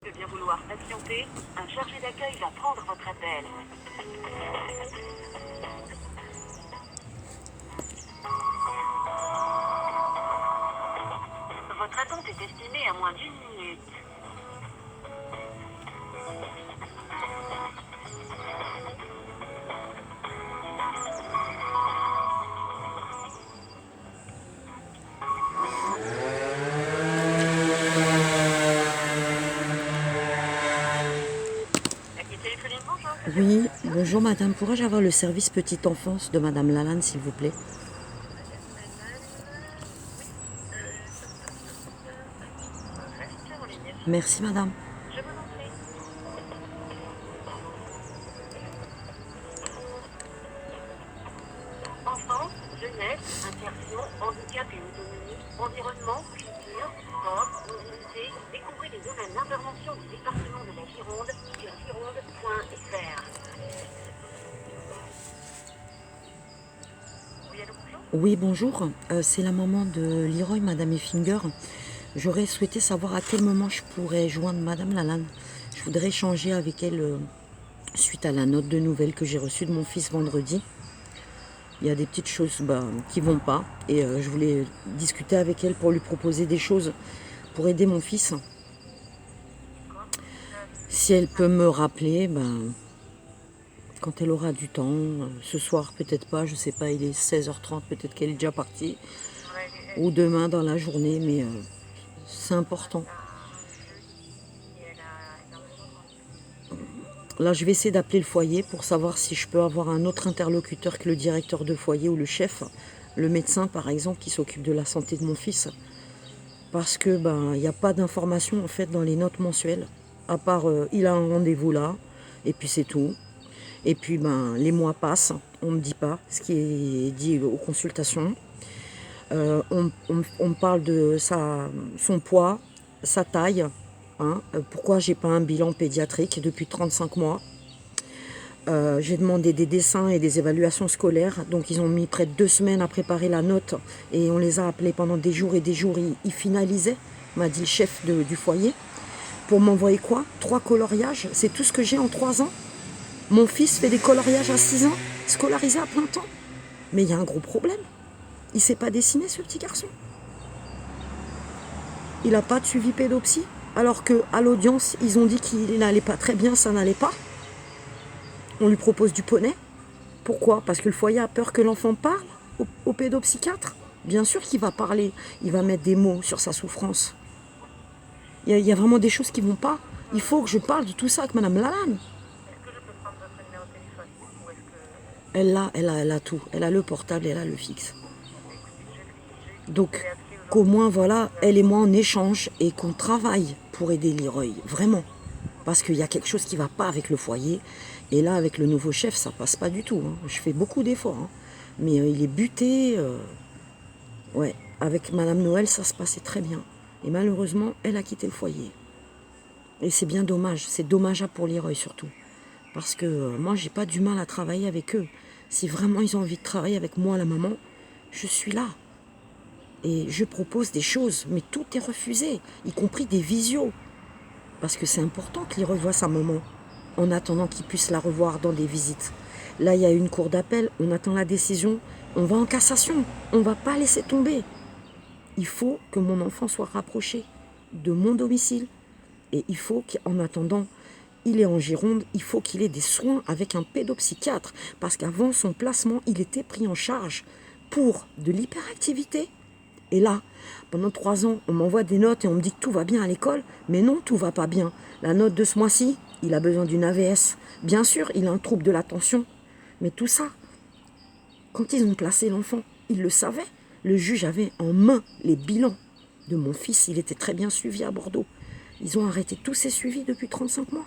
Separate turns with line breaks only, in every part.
De bien vouloir patienter, un chargé d'accueil va prendre votre appel. Votre attente est estimée à moins d'une minute.
Oui, bonjour madame, pourrais-je avoir le service petite enfance de madame Lalanne s'il vous plaît? Merci madame.
Je vous en prie. Enfants, jeunesse, insertion, handicap et autonomie, environnement, culture, sport, mobilité, découvrez les domaines d'intervention du département de la Gironde sur gironde.fr. Oui, allô, bonjour.
Oui, bonjour, c'est la maman de Leroy, madame Effinger. J'aurais souhaité savoir à quel moment je pourrais joindre madame Lalanne. Je voudrais échanger avec elle suite à la note de nouvelles que j'ai reçue de mon fils vendredi. Il y a des petites choses qui vont pas et je voulais discuter avec elle pour lui proposer des choses pour aider mon fils. Si elle peut me rappeler, quand elle aura du temps, ce soir peut-être pas, je sais pas, il est 16h30, peut-être qu'elle est déjà partie, ou demain dans la journée, mais c'est important. Là, je vais essayer d'appeler le foyer pour savoir si je peux avoir un autre interlocuteur que le directeur de foyer ou le chef, le médecin par exemple, qui s'occupe de la santé de mon fils. Parce que il n'y a pas d'information en fait dans les notes mensuelles, à part il a un rendez-vous là, et puis c'est tout. Et puis les mois passent, on ne me dit pas ce qui est dit aux consultations. On me parle de son poids, sa taille. Hein, pourquoi j'ai pas un bilan pédiatrique depuis 35 mois. J'ai demandé des dessins et des évaluations scolaires. Donc ils ont mis près de 2 semaines à préparer la note. Et on les a appelés pendant des jours et des jours. Ils finalisaient, m'a dit le chef du foyer. Pour m'envoyer quoi? 3 coloriages. C'est tout ce que j'ai en 3 ans. Mon fils fait des coloriages à 6 ans, scolarisé à plein temps. Mais il y a un gros problème. Il ne sait pas dessiner, ce petit garçon. Il n'a pas de suivi pédopsie. Alors qu'à l'audience, ils ont dit qu'il n'allait pas très bien, ça n'allait pas. On lui propose du poney. Pourquoi? Parce que le foyer a peur que l'enfant parle au pédopsychiatre. Bien sûr qu'il va parler, il va mettre des mots sur sa souffrance. Il y a vraiment des choses qui ne vont pas. Il faut que je parle de tout ça avec madame Lalanne.
Est-ce que je peux prendre votre numéro de téléphone? Ou est-ce que...
Elle a tout. Elle a le portable, elle a le fixe.
Je
Donc,
vais appeler
qu'au
aujourd'hui.
moins, voilà, elle et moi, on échange et qu'on travaille pour aider Leroy. Vraiment. Parce qu'il y a quelque chose qui ne va pas avec le foyer. Et là, avec le nouveau chef, ça passe pas du tout. Hein. Je fais beaucoup d'efforts. Hein. Mais il est buté. Ouais. Avec madame Noël, ça se passait très bien. Et malheureusement, elle a quitté le foyer. Et c'est bien dommage. C'est dommageable pour Leroy surtout. Parce que moi, j'ai pas du mal à travailler avec eux. Si vraiment ils ont envie de travailler avec moi, la maman, je suis là. Et je propose des choses, mais tout est refusé, y compris des visios. Parce que c'est important qu'il revoie sa maman, en attendant qu'il puisse la revoir dans des visites. Là, il y a une cour d'appel, on attend la décision, on va en cassation, on ne va pas laisser tomber. Il faut que mon enfant soit rapproché de mon domicile. Et il faut qu'en attendant, il est en Gironde, il faut qu'il ait des soins avec un pédopsychiatre. Parce qu'avant son placement, il était pris en charge pour de l'hyperactivité. Et là, pendant 3 ans, on m'envoie des notes et on me dit que tout va bien à l'école. Mais non, tout va pas bien. La note de ce mois-ci, il a besoin d'une AVS. Bien sûr, il a un trouble de l'attention. Mais tout ça, quand ils ont placé l'enfant, ils le savaient. Le juge avait en main les bilans de mon fils. Il était très bien suivi à Bordeaux. Ils ont arrêté tous ses suivis depuis 35 mois.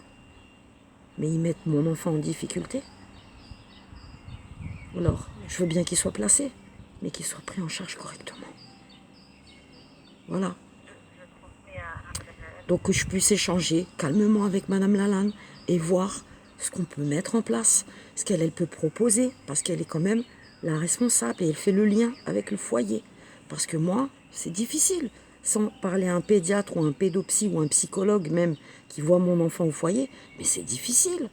Mais ils mettent mon enfant en difficulté. Alors, je veux bien qu'il soit placé, mais qu'il soit pris en charge correctement. Voilà. Donc que je puisse échanger calmement avec madame Lalanne et voir ce qu'on peut mettre en place, ce qu'elle peut proposer, parce qu'elle est quand même la responsable et elle fait le lien avec le foyer. Parce que moi, c'est difficile. sans parler à un pédiatre ou un pédopsie ou un psychologue même qui voit mon enfant au foyer, mais c'est difficile.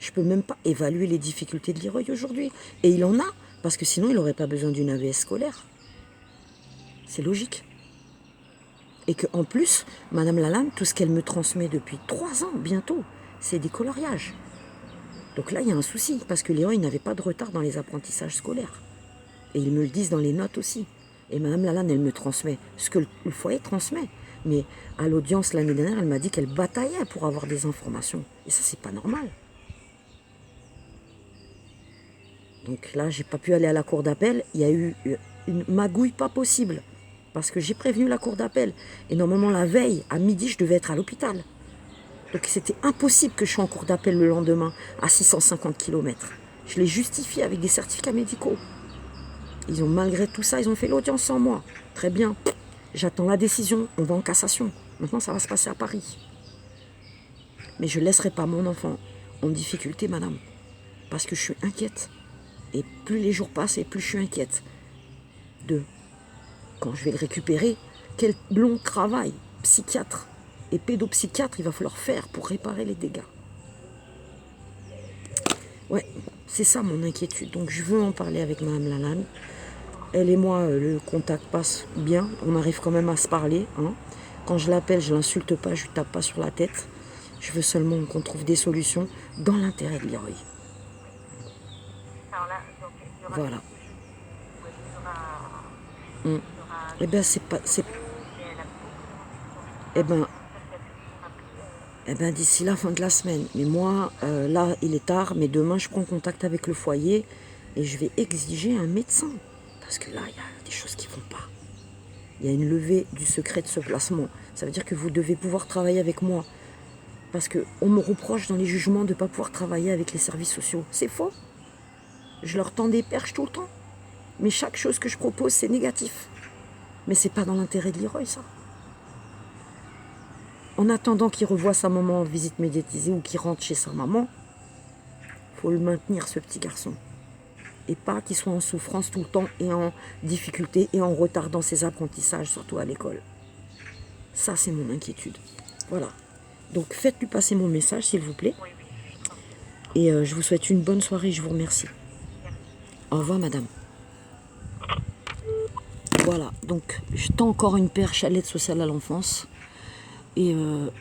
Je peux même pas évaluer les difficultés de Leroy aujourd'hui. Et il en a, parce que sinon il n'aurait pas besoin d'une AVS scolaire. C'est logique. Et qu'en plus, Madame Lalande, tout ce qu'elle me transmet depuis 3 ans, bientôt, c'est des coloriages. Donc là, il y a un souci, parce que Leroy n'avait pas de retard dans les apprentissages scolaires. Et ils me le disent dans les notes aussi. Et Madame Lalande, elle me transmet ce que le foyer transmet. Mais à l'audience l'année dernière, elle m'a dit qu'elle bataillait pour avoir des informations. Et ça, c'est pas normal. Donc là, j'ai pas pu aller à la cour d'appel. Il y a eu une magouille pas possible. Parce que j'ai prévenu la cour d'appel. Et normalement, la veille, à midi, je devais être à l'hôpital. Donc c'était impossible que je sois en cour d'appel le lendemain, à 650 km. Je l'ai justifié avec des certificats médicaux. Ils ont, malgré tout ça, ils ont fait l'audience sans moi. Très bien. J'attends la décision. On va en cassation. Maintenant, ça va se passer à Paris. Mais je ne laisserai pas mon enfant en difficulté, madame. Parce que je suis inquiète. Et plus les jours passent, et plus je suis inquiète. Quand je vais le récupérer, quel long travail, psychiatre et pédopsychiatre, il va falloir faire pour réparer les dégâts. Ouais, c'est ça mon inquiétude. Donc je veux en parler avec Madame Lalande. Elle et moi, le contact passe bien. On arrive quand même à se parler. Hein. Quand je l'appelle, je l'insulte pas, je lui tape pas sur la tête. Je veux seulement qu'on trouve des solutions dans l'intérêt de Leroy. Voilà. Eh bien, c'est pas... Eh ben, d'ici la fin de la semaine. Mais moi, là, il est tard, mais demain, je prends contact avec le foyer et je vais exiger un médecin. Parce que là, il y a des choses qui ne vont pas. Il y a une levée du secret de ce placement. Ça veut dire que vous devez pouvoir travailler avec moi. Parce qu'on me reproche dans les jugements de ne pas pouvoir travailler avec les services sociaux. C'est faux. Je leur tends des perches tout le temps. Mais chaque chose que je propose, c'est négatif. Mais c'est pas dans l'intérêt de Leroy, ça. En attendant qu'il revoie sa maman en visite médiatisée ou qu'il rentre chez sa maman, il faut le maintenir, ce petit garçon. Et pas qu'il soit en souffrance tout le temps et en difficulté et en retard dans ses apprentissages, surtout à l'école. Ça, c'est mon inquiétude. Voilà. Donc, faites-lui passer mon message, s'il vous plaît. Et je vous souhaite une bonne soirée. Je vous remercie. Au revoir, madame. Voilà. Donc, je tends encore une perche à l'aide sociale à l'enfance. Et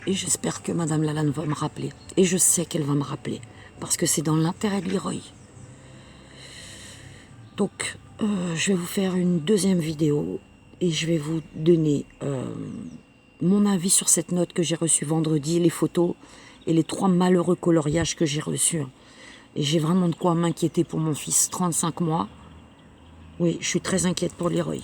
j'espère que Madame Lalande va me rappeler. Et je sais qu'elle va me rappeler. Parce que c'est dans l'intérêt de Leroy. Donc, je vais vous faire une deuxième vidéo. Et je vais vous donner mon avis sur cette note que j'ai reçue vendredi. Les photos et les 3 malheureux coloriages que j'ai reçus. Et j'ai vraiment de quoi m'inquiéter pour mon fils. 35 mois. Oui, je suis très inquiète pour Leroy.